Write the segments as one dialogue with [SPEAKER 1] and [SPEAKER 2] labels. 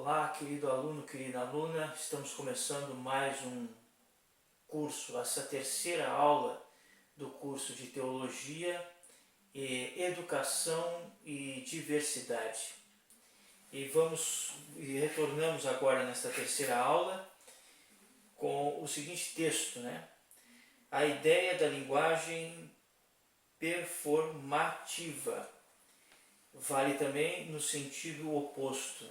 [SPEAKER 1] Olá, querido aluno, querida aluna, estamos começando mais um curso, essa terceira aula do curso de Teologia, Educação e Diversidade. E retornamos agora nesta terceira aula com o seguinte texto, A ideia da linguagem performativa. Vale também no sentido oposto,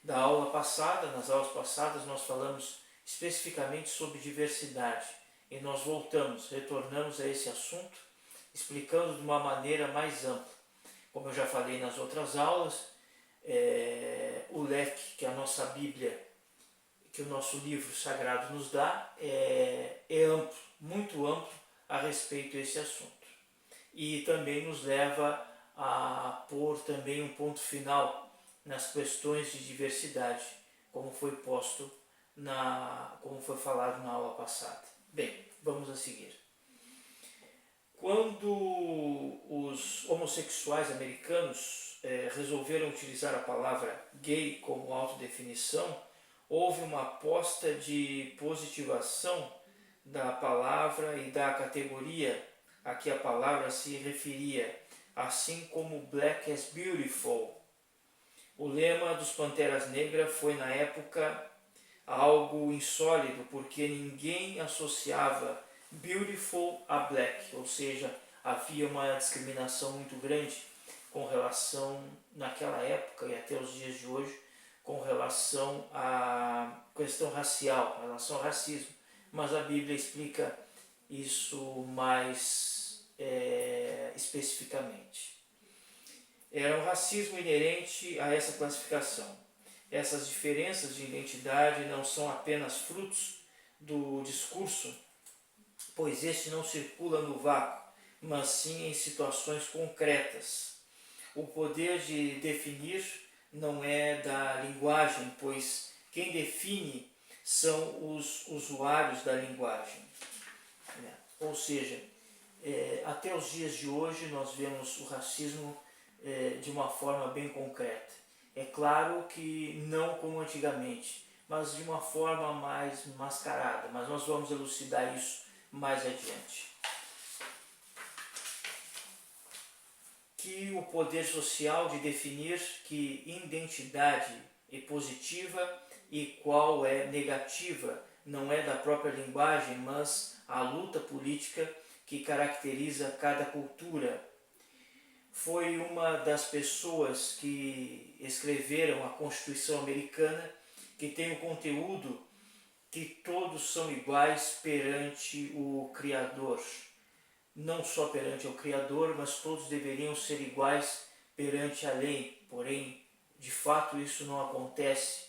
[SPEAKER 1] Da aula passada, nas aulas passadas, nós falamos especificamente sobre diversidade e nós retornamos a esse assunto, explicando de uma maneira mais ampla. Como eu já falei nas outras aulas, o leque que a nossa Bíblia, que o nosso livro sagrado nos dá, é amplo, muito amplo a respeito desse assunto. E também nos leva a pôr também um ponto final nas questões de diversidade, como foi falado na aula passada. Bem, vamos a seguir. Quando os homossexuais americanos resolveram utilizar a palavra gay como autodefinição, houve uma aposta de positivação da palavra e da categoria a que a palavra se referia, assim como Black as Beautiful. O lema dos Panteras Negras foi, na época, algo insólito, porque ninguém associava beautiful a black, ou seja, havia uma discriminação muito grande com relação, naquela época e até os dias de hoje, com relação à questão racial, em relação ao racismo. Mas a Bíblia explica isso mais especificamente. Era um racismo inerente a essa classificação. Essas diferenças de identidade não são apenas frutos do discurso, pois este não circula no vácuo, mas sim em situações concretas. O poder de definir não é da linguagem, pois quem define são os usuários da linguagem. Ou seja, até os dias de hoje nós vemos o racismo de uma forma bem concreta. É claro que não como antigamente, mas de uma forma mais mascarada, mas nós vamos elucidar isso mais adiante. Que o poder social de definir que identidade é positiva e qual é negativa não é da própria linguagem, mas a luta política que caracteriza cada cultura. Foi uma das pessoas que escreveram a Constituição Americana, que tem o conteúdo que todos são iguais perante o Criador. Não só perante o Criador, mas todos deveriam ser iguais perante a lei. Porém, de fato, isso não acontece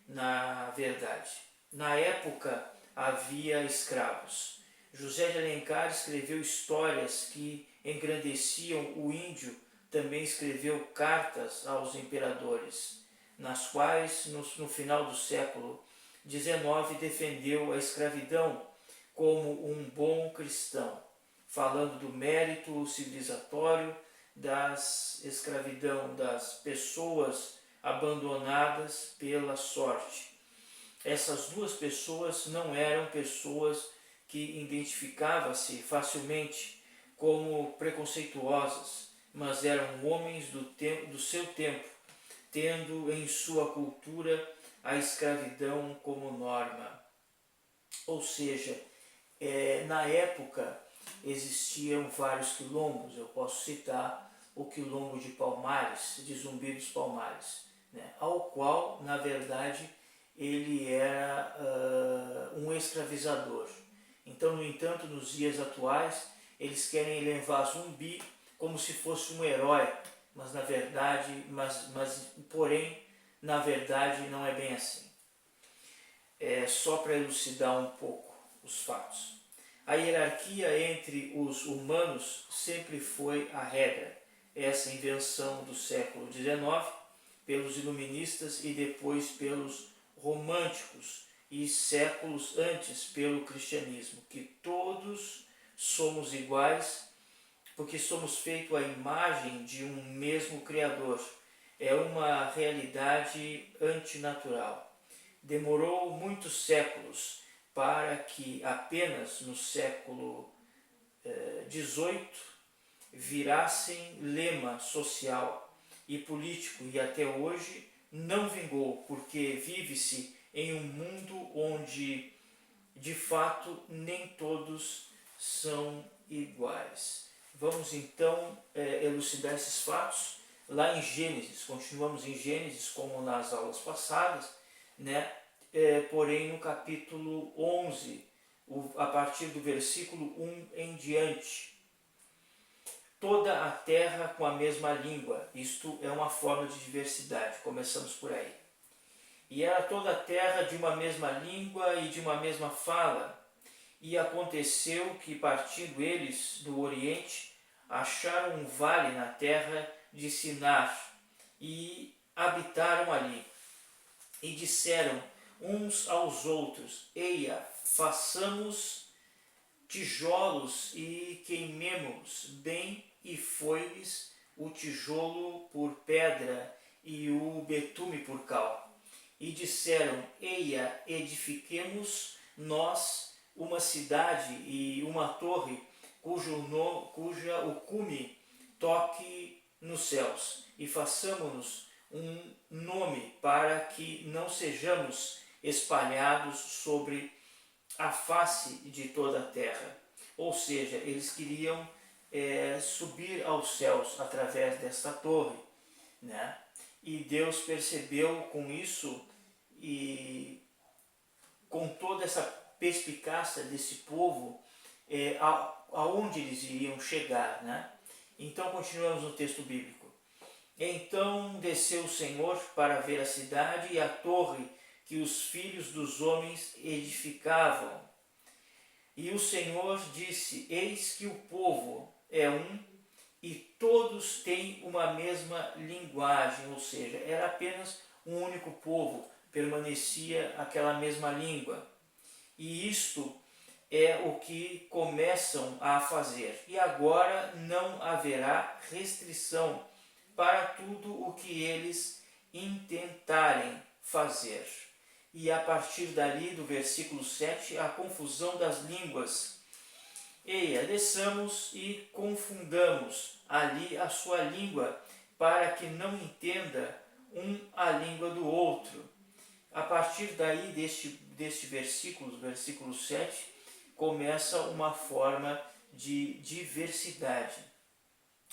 [SPEAKER 1] na verdade. Na época, havia escravos. José de Alencar escreveu histórias que engrandeciam o índio, também escreveu cartas aos imperadores, nas quais, no final do século XIX, defendeu a escravidão como um bom cristão, falando do mérito civilizatório das escravidão das pessoas abandonadas pela sorte. Essas duas pessoas não eram pessoas que identificavam-se facilmente como preconceituosas, mas eram homens do seu tempo, tendo em sua cultura a escravidão como norma. Ou seja, na época existiam vários quilombos. Eu posso citar o quilombo de Palmares, de Zumbi dos Palmares, ao qual, na verdade, ele era um escravizador. Então, no entanto, nos dias atuais, eles querem levar Zumbi como se fosse um herói, mas na verdade, porém, na verdade, não é bem assim. Só para elucidar um pouco os fatos. A hierarquia entre os humanos sempre foi a regra. Essa invenção do século XIX pelos iluministas e depois pelos românticos e séculos antes pelo cristianismo, que todos somos iguais porque somos feitos à imagem de um mesmo Criador. é uma realidade antinatural. Demorou muitos séculos para que apenas no século XVIII virassem lema social e político, e até hoje não vingou, porque vive-se em um mundo onde de fato nem todos são iguais. Vamos então elucidar esses fatos lá em Gênesis. Continuamos em Gênesis como nas aulas passadas, né? Porém no capítulo 11, a partir do versículo 1 em diante. Toda a terra com a mesma língua. Isto é uma forma de diversidade. Começamos por aí. E era toda a terra de uma mesma língua e de uma mesma fala. E aconteceu que, partindo eles do Oriente, acharam um vale na terra de Sinar e habitaram ali. E disseram uns aos outros: Eia, façamos tijolos e queimemo-os bem, e foi-lhes o tijolo por pedra e o betume por cal. E disseram: Eia, edifiquemos nós uma cidade e uma torre, cuja o cume toque nos céus, e façamos-nos um nome para que não sejamos espalhados sobre a face de toda a terra. Ou seja, eles queriam subir aos céus através desta torre, né? E Deus percebeu com isso e com toda essa perspicácia desse povo aonde eles iriam chegar, né? Então continuamos no texto bíblico. Então desceu o Senhor para ver a cidade e a torre que os filhos dos homens edificavam. E o Senhor disse: Eis que o povo é um e todos têm uma mesma linguagem, ou seja, era apenas um único povo, permanecia aquela mesma língua. E isto é o que começam a fazer. E agora não haverá restrição para tudo o que eles intentarem fazer. E a partir dali, do versículo 7, a confusão das línguas. Eia, desçamos e confundamos ali a sua língua, para que não entenda um a língua do outro. A partir daí, deste versículo 7, começa uma forma de diversidade.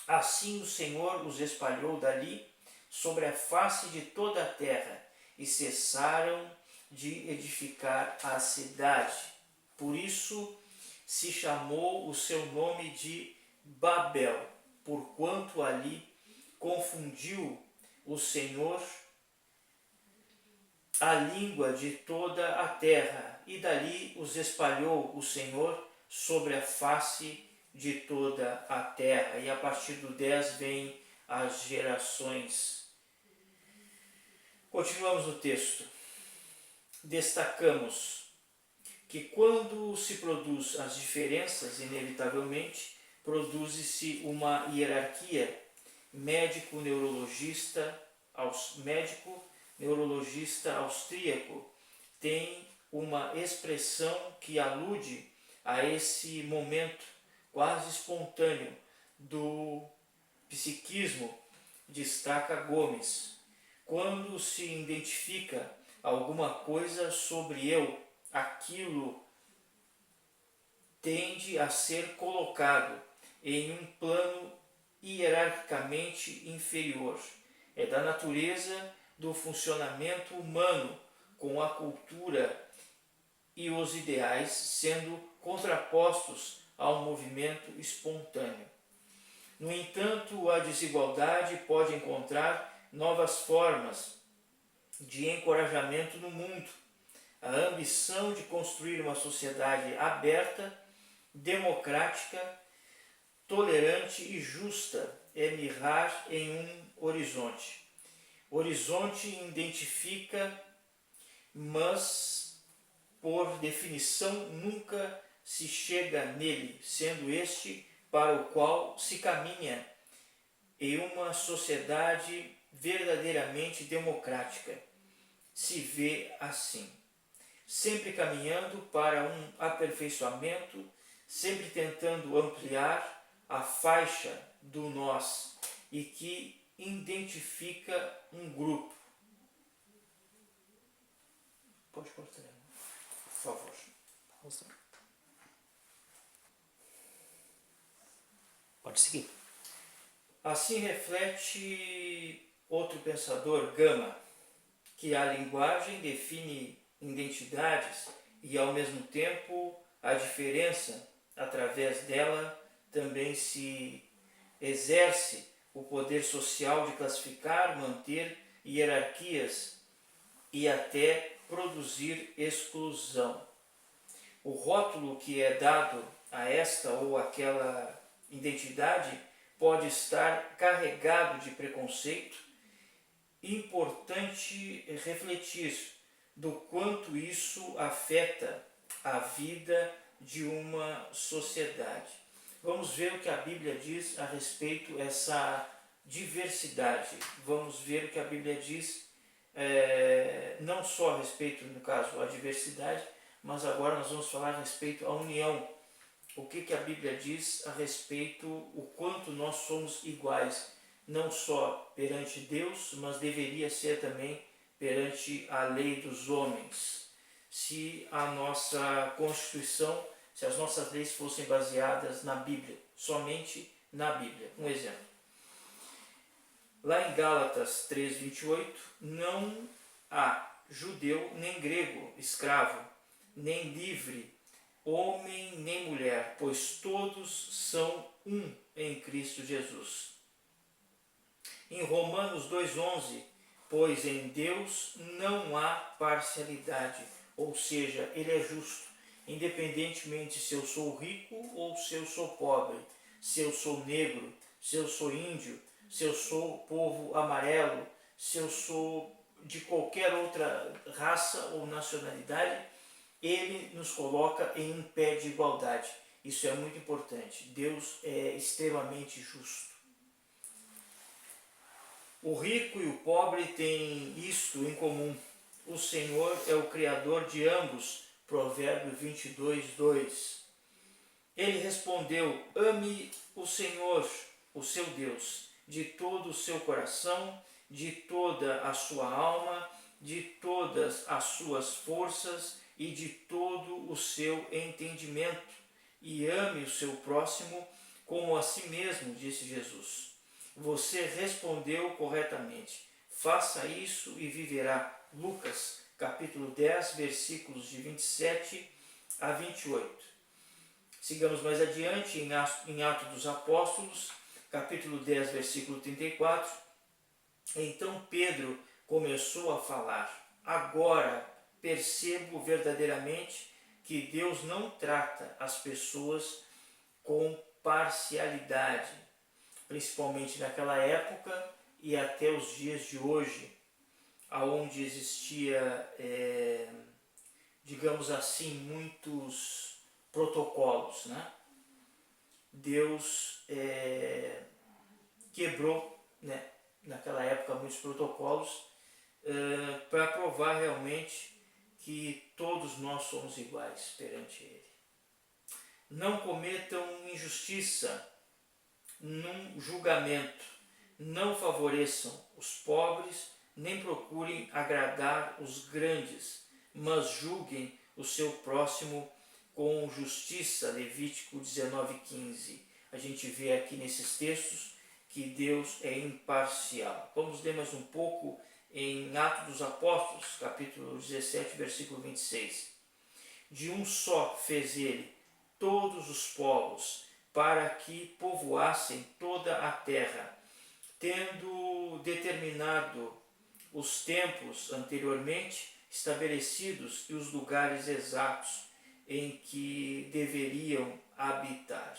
[SPEAKER 1] Assim o Senhor os espalhou dali sobre a face de toda a terra, e cessaram de edificar a cidade. Por isso se chamou o seu nome de Babel, porquanto ali confundiu o Senhor a língua de toda a terra, e dali os espalhou o Senhor sobre a face de toda a terra. E a partir do 10 vem as gerações. Continuamos no texto. Destacamos que quando se produz as diferenças, inevitavelmente produz-se uma hierarquia. Médico neurologista austríaco tem uma expressão que alude a esse momento quase espontâneo do psiquismo, destaca Gomes. Quando se identifica alguma coisa sobre eu, aquilo tende a ser colocado em um plano hierarquicamente inferior. É da natureza do funcionamento humano, com a cultura e os ideais sendo contrapostos ao movimento espontâneo. No entanto, a desigualdade pode encontrar novas formas de encorajamento no mundo. A ambição de construir uma sociedade aberta, democrática, tolerante e justa é mirar em um horizonte. Horizonte identifica, mas por definição nunca se chega nele, sendo este para o qual se caminha em uma sociedade verdadeiramente democrática, se vê assim, sempre caminhando para um aperfeiçoamento, sempre tentando ampliar a faixa do nós e que identifica um grupo. Pode cortar, por favor.
[SPEAKER 2] Pode seguir.
[SPEAKER 1] Assim reflete outro pensador, Gama, que a linguagem define identidades e, ao mesmo tempo, a diferença, através dela, também se exerce o poder social de classificar, manter hierarquias e até produzir exclusão. O rótulo que é dado a esta ou aquela identidade pode estar carregado de preconceito. Importante refletir do quanto isso afeta a vida de uma sociedade. Vamos ver o que a Bíblia diz a respeito dessa diversidade. Vamos ver o que a Bíblia diz, não só a respeito, no caso, a diversidade, mas agora nós vamos falar a respeito à união. O que a Bíblia diz a respeito o quanto nós somos iguais, não só perante Deus, mas deveria ser também perante a lei dos homens. Se a nossa Constituição, se as nossas leis fossem baseadas na Bíblia, somente na Bíblia. Um exemplo. Lá em Gálatas 3:28, não há judeu nem grego, escravo, nem livre, homem nem mulher, pois todos são um em Cristo Jesus. Em Romanos 2:11, pois em Deus não há parcialidade, ou seja, Ele é justo, independentemente se eu sou rico ou se eu sou pobre, se eu sou negro, se eu sou índio, se eu sou povo amarelo, se eu sou de qualquer outra raça ou nacionalidade, Ele nos coloca em um pé de igualdade. Isso é muito importante. Deus é extremamente justo. O rico e o pobre têm isto em comum. O Senhor é o Criador de ambos. Provérbio 22:2. Ele respondeu: ame o Senhor, o seu Deus, de todo o seu coração, de toda a sua alma, de todas as suas forças e de todo o seu entendimento, e ame o seu próximo como a si mesmo, disse Jesus. Você respondeu corretamente. Faça isso e viverá. Lucas, capítulo 10, versículos de 27 a 28. Sigamos mais adiante em Atos dos Apóstolos, capítulo 10, versículo 34. Então Pedro começou a falar: agora percebo verdadeiramente que Deus não trata as pessoas com parcialidade, principalmente naquela época e até os dias de hoje, onde existia, digamos assim, muitos protocolos, né? Deus quebrou, né, naquela época, muitos protocolos para provar realmente que todos nós somos iguais perante Ele. Não cometam injustiça num julgamento, não favoreçam os pobres, nem procurem agradar os grandes, mas julguem o seu próximo com justiça. Levítico 19:15. A gente vê aqui nesses textos que Deus é imparcial. Vamos ler mais um pouco em Atos dos Apóstolos, capítulo 17, versículo 26. De um só fez Ele todos os povos, para que povoassem toda a terra, tendo determinado os tempos anteriormente estabelecidos e os lugares exatos em que deveriam habitar.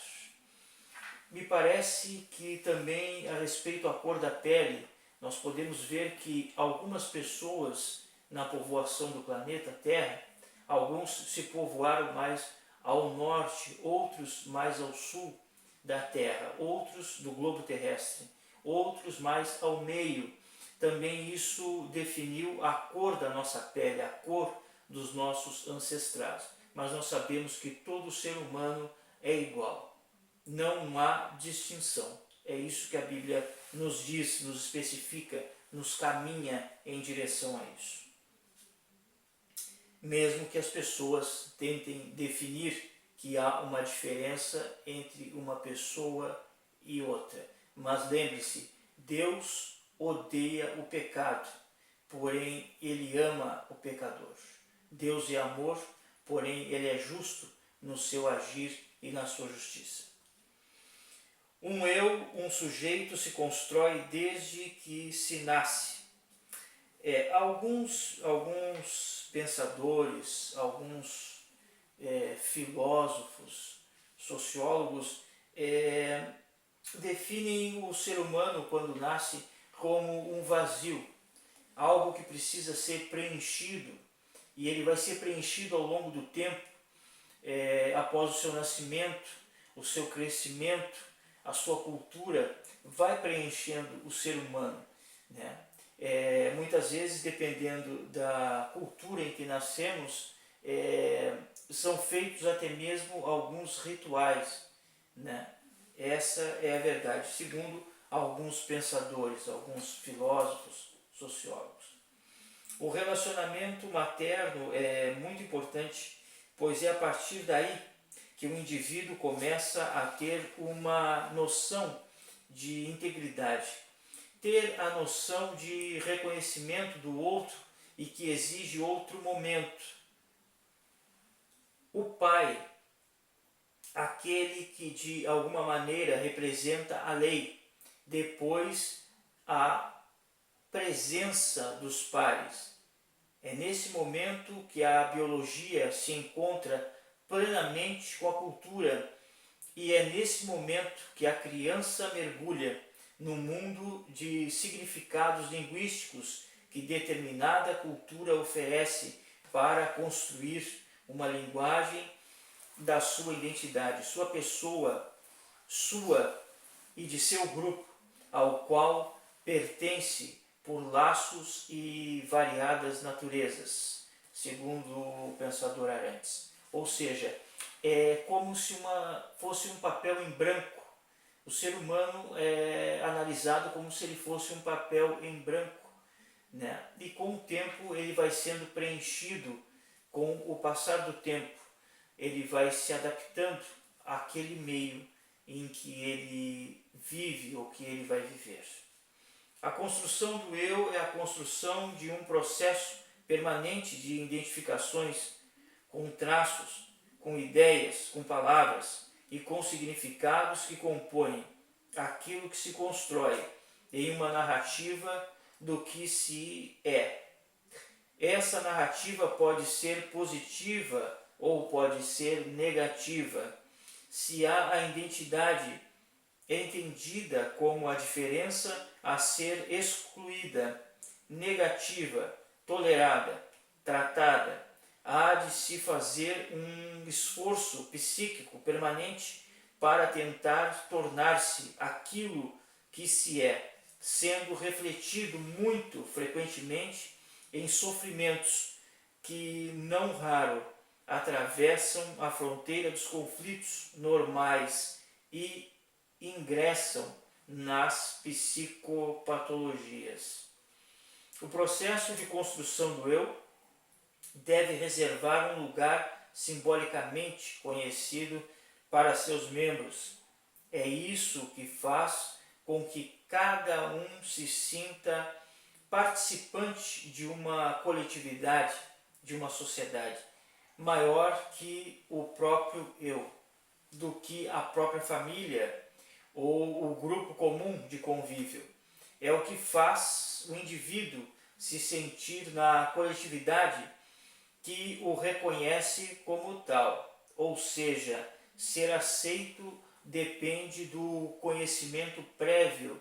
[SPEAKER 1] Me parece que também a respeito à cor da pele, nós podemos ver que algumas pessoas na povoação do planeta Terra, alguns se povoaram mais ao norte, outros mais ao sul da Terra, outros do globo terrestre, outros mais ao meio, também isso definiu a cor da nossa pele, a cor dos nossos ancestrais. Mas nós sabemos que todo ser humano é igual. Não há distinção. É isso que a Bíblia nos diz, nos especifica, nos caminha em direção a isso. Mesmo que as pessoas tentem definir que há uma diferença entre uma pessoa e outra. Mas lembre-se, Deus odeia o pecado, porém Ele ama o pecador. Deus é amor, porém Ele é justo no seu agir e na sua justiça. Um eu, um sujeito se constrói desde que se nasce. Alguns pensadores, alguns filósofos, sociólogos definem o ser humano quando nasce como um vazio, algo que precisa ser preenchido, e ele vai ser preenchido ao longo do tempo, após o seu nascimento, o seu crescimento, a sua cultura vai preenchendo o ser humano, né? Muitas vezes, dependendo da cultura em que nascemos, são feitos até mesmo alguns rituais, né? Essa é a verdade, segundo alguns pensadores, alguns filósofos, sociólogos. O relacionamento materno é muito importante, pois é a partir daí que o indivíduo começa a ter uma noção de integridade, ter a noção de reconhecimento do outro e que exige outro momento. O pai, aquele que de alguma maneira representa a lei, depois a presença dos pares. É nesse momento que a biologia se encontra plenamente com a cultura, e é nesse momento que a criança mergulha no mundo de significados linguísticos que determinada cultura oferece para construir uma linguagem da sua identidade, sua pessoa, sua e de seu grupo, ao qual pertence por laços e variadas naturezas, segundo o pensador Arantes. Ou seja, é como se fosse um papel em branco. O ser humano é analisado como se ele fosse um papel em branco, né? E com o tempo ele vai sendo preenchido, com o passar do tempo ele vai se adaptando àquele meio em que ele vive ou que ele vai viver. A construção do eu é a construção de um processo permanente de identificações com traços, com ideias, com palavras e com significados que compõem aquilo que se constrói em uma narrativa do que se é. Essa narrativa pode ser positiva ou pode ser negativa. Se há a identidade entendida como a diferença a ser excluída, negativa, tolerada, tratada, há de se fazer um esforço psíquico permanente para tentar tornar-se aquilo que se é, sendo refletido muito frequentemente em sofrimentos que, não raro, atravessam a fronteira dos conflitos normais e ingressam nas psicopatologias. O processo de construção do eu deve reservar um lugar simbolicamente conhecido para seus membros. É isso que faz com que cada um se sinta participante de uma coletividade, de uma sociedade, maior que o próprio eu, do que a própria família ou o grupo comum de convívio. É o que faz o indivíduo se sentir na coletividade que o reconhece como tal, ou seja, ser aceito depende do conhecimento prévio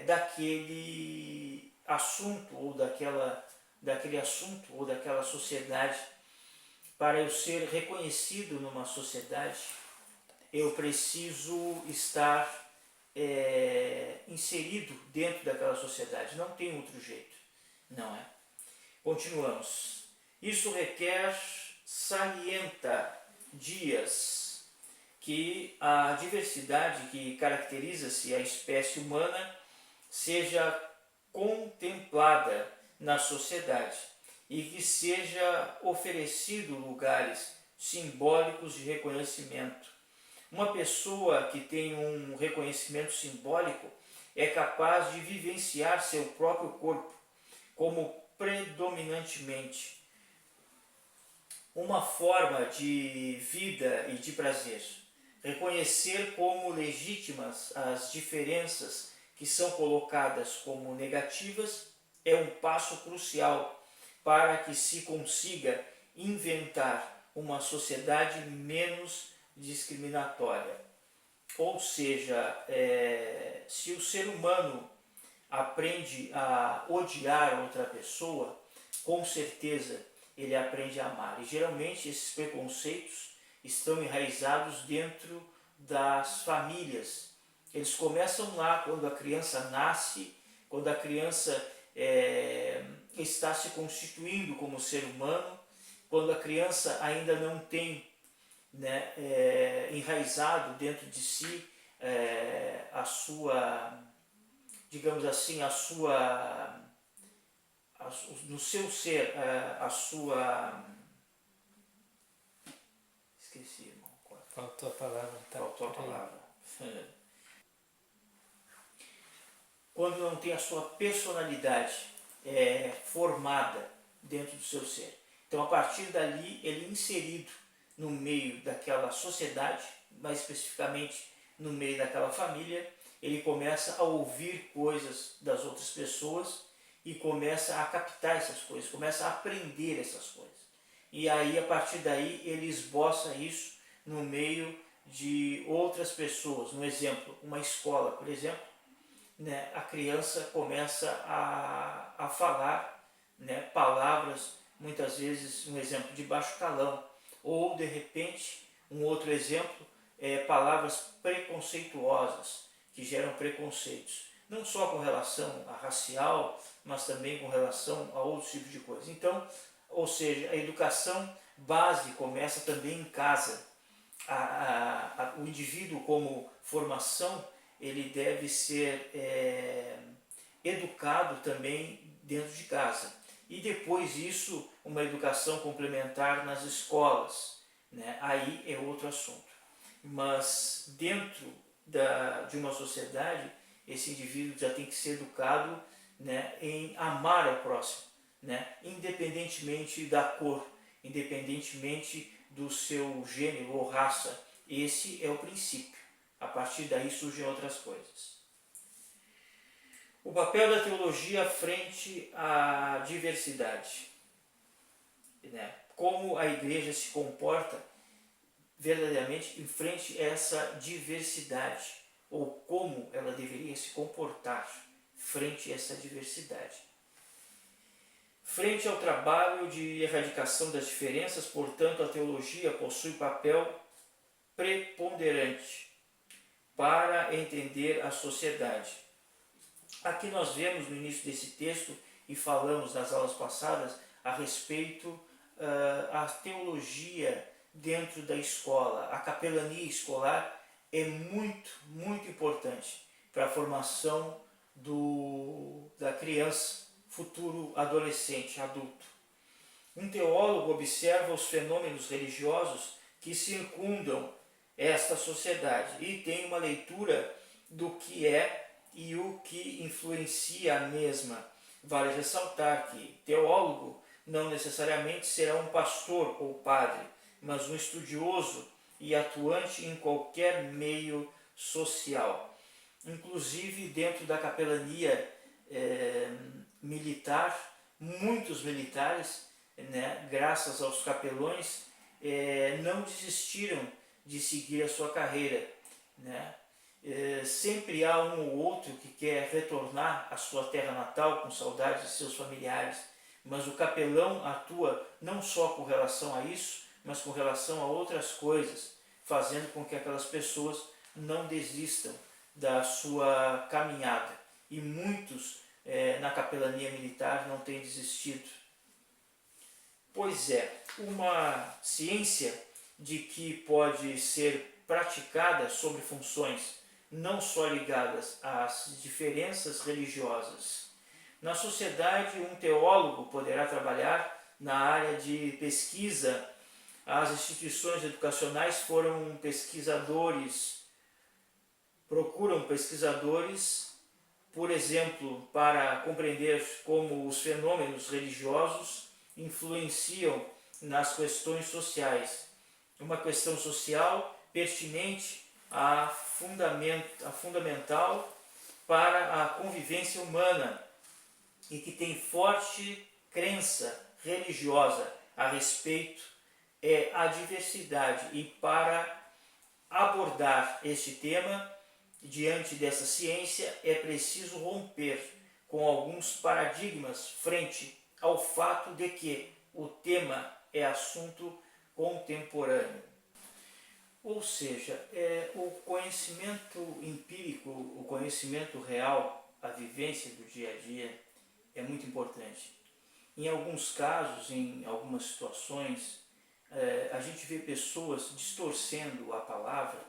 [SPEAKER 1] daquele assunto ou daquele assunto ou daquela sociedade. Para eu ser reconhecido numa sociedade, eu preciso estar inserido dentro daquela sociedade, não tem outro jeito, não é? Continuamos. Isso requer, salienta Dias, que a diversidade que caracteriza-se a espécie humana seja contemplada na sociedade e que seja oferecido lugares simbólicos de reconhecimento. Uma pessoa que tem um reconhecimento simbólico é capaz de vivenciar seu próprio corpo como predominantemente uma forma de vida e de prazer. Reconhecer como legítimas as diferenças que são colocadas como negativas é um passo crucial para que se consiga inventar uma sociedade menos discriminatória. Ou seja, se o ser humano aprende a odiar outra pessoa, com certeza ele aprende a amar. E geralmente esses preconceitos estão enraizados dentro das famílias. Eles começam lá quando a criança nasce, quando a criança está se constituindo como ser humano, quando a criança ainda não tem, né, enraizado dentro de si a sua, digamos assim, no seu ser, a sua... Esqueci, irmão.
[SPEAKER 2] Faltou a palavra. Tá,
[SPEAKER 1] faltou a palavra. Quando não tem a sua personalidade formada dentro do seu ser. Então, a partir dali, ele é inserido no meio daquela sociedade, mais especificamente no meio daquela família, ele começa a ouvir coisas das outras pessoas e começa a captar essas coisas, começa a aprender essas coisas. E aí, a partir daí, ele esboça isso no meio de outras pessoas. Um exemplo, uma escola, por exemplo, né, a criança começa a falar, né, palavras, muitas vezes, um exemplo, de baixo calão, ou, de repente, um outro exemplo, palavras preconceituosas, que geram preconceitos, não só com relação a racial, mas também com relação a outros tipos de coisas. Então, ou seja, a educação base começa também em casa. O indivíduo como formação, ele deve ser educado também dentro de casa. E depois isso, uma educação complementar nas escolas, né? Aí é outro assunto. Mas dentro de uma sociedade, esse indivíduo já tem que ser educado, né, em amar ao próximo, né, independentemente da cor, independentemente do seu gênero ou raça. Esse é o princípio. A partir daí surgem outras coisas. O papel da teologia frente à diversidade, né? Como a igreja se comporta verdadeiramente em frente a essa diversidade, ou como ela deveria se comportar frente a essa diversidade. Frente ao trabalho de erradicação das diferenças, portanto, a teologia possui papel preponderante para entender a sociedade. Aqui nós vemos no início desse texto, e falamos nas aulas passadas, a respeito da teologia dentro da escola. A capelania escolar é muito, muito importante para a formação da criança, futuro adolescente, adulto. Um teólogo observa os fenômenos religiosos que circundam esta sociedade e tem uma leitura do que é e o que influencia a mesma. Vale ressaltar que teólogo não necessariamente será um pastor ou padre, mas um estudioso e atuante em qualquer meio social. Inclusive dentro da capelania militar, muitos militares, né, graças aos capelões, não desistiram de seguir a sua carreira, né? Sempre há um ou outro que quer retornar à sua terra natal com saudades de seus familiares, mas o capelão atua não só com relação a isso, mas com relação a outras coisas, fazendo com que aquelas pessoas não desistam da sua caminhada. E muitos na capelania militar não têm desistido. Pois é, uma ciência de que pode ser praticada sobre funções não só ligadas às diferenças religiosas. Na sociedade, um teólogo poderá trabalhar na área de pesquisa. As instituições educacionais procuram pesquisadores, por exemplo, para compreender como os fenômenos religiosos influenciam nas questões sociais. Uma questão social pertinente fundamental para a convivência humana e que tem forte crença religiosa a respeito é a diversidade. E para abordar este tema, diante dessa ciência, é preciso romper com alguns paradigmas frente ao fato de que o tema é assunto contemporâneo. Ou seja, o conhecimento empírico, o conhecimento real, a vivência do dia a dia é muito importante. Em alguns casos, em algumas situações, a gente vê pessoas distorcendo a palavra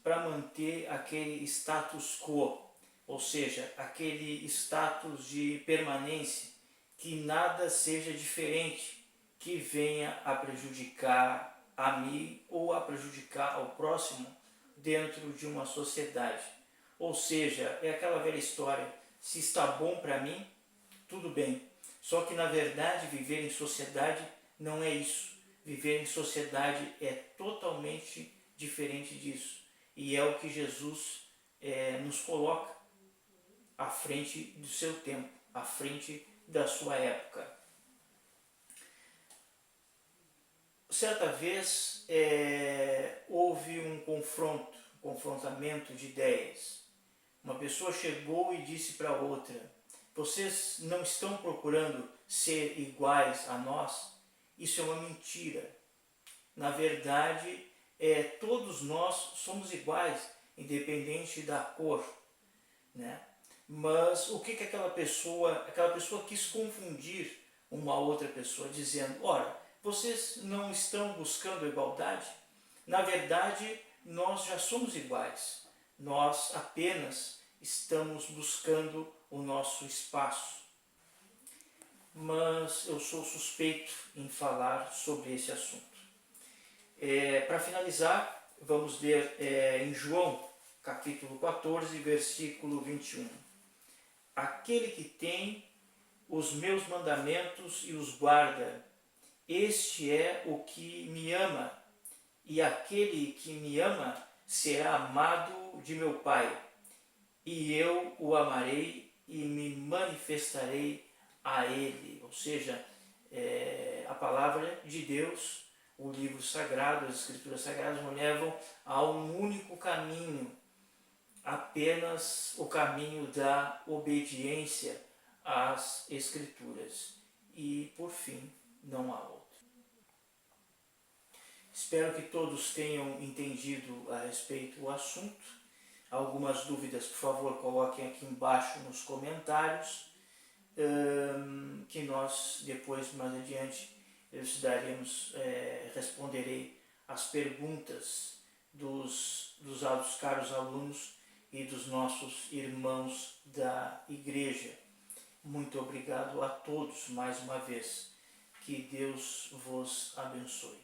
[SPEAKER 1] para manter aquele status quo, ou seja, aquele status de permanência, que nada seja diferente, que venha a prejudicar a mim ou a prejudicar ao próximo dentro de uma sociedade. Ou seja, é aquela velha história, se está bom para mim, tudo bem. Só que na verdade viver em sociedade não é isso. Viver em sociedade é totalmente diferente disso. E é o que Jesus nos coloca à frente do seu tempo, à frente da sua época. Certa vez houve um confrontamento de ideias. Uma pessoa chegou e disse para outra: vocês não estão procurando ser iguais a nós? Isso é uma mentira. Na verdade, todos nós somos iguais, independente da cor, né? Mas o que aquela pessoa quis confundir uma outra pessoa, dizendo: ora, vocês não estão buscando igualdade? Na verdade, nós já somos iguais. Nós apenas estamos buscando o nosso espaço. Mas eu sou suspeito em falar sobre esse assunto. Para finalizar, vamos ler em João, capítulo 14, versículo 21. Aquele que tem os meus mandamentos e os guarda, este é o que me ama, e aquele que me ama será amado de meu Pai, e eu o amarei e me manifestarei a ele. Ou seja, a palavra de Deus, o livro sagrado, as escrituras sagradas nos levam a um único caminho, apenas o caminho da obediência às escrituras. E, por fim, não há outro. Espero que todos tenham entendido a respeito do assunto. Algumas dúvidas, por favor, coloquem aqui embaixo nos comentários, que nós depois, mais adiante, responderei as perguntas dos caros alunos e dos nossos irmãos da igreja. Muito obrigado a todos mais uma vez. Que Deus vos abençoe.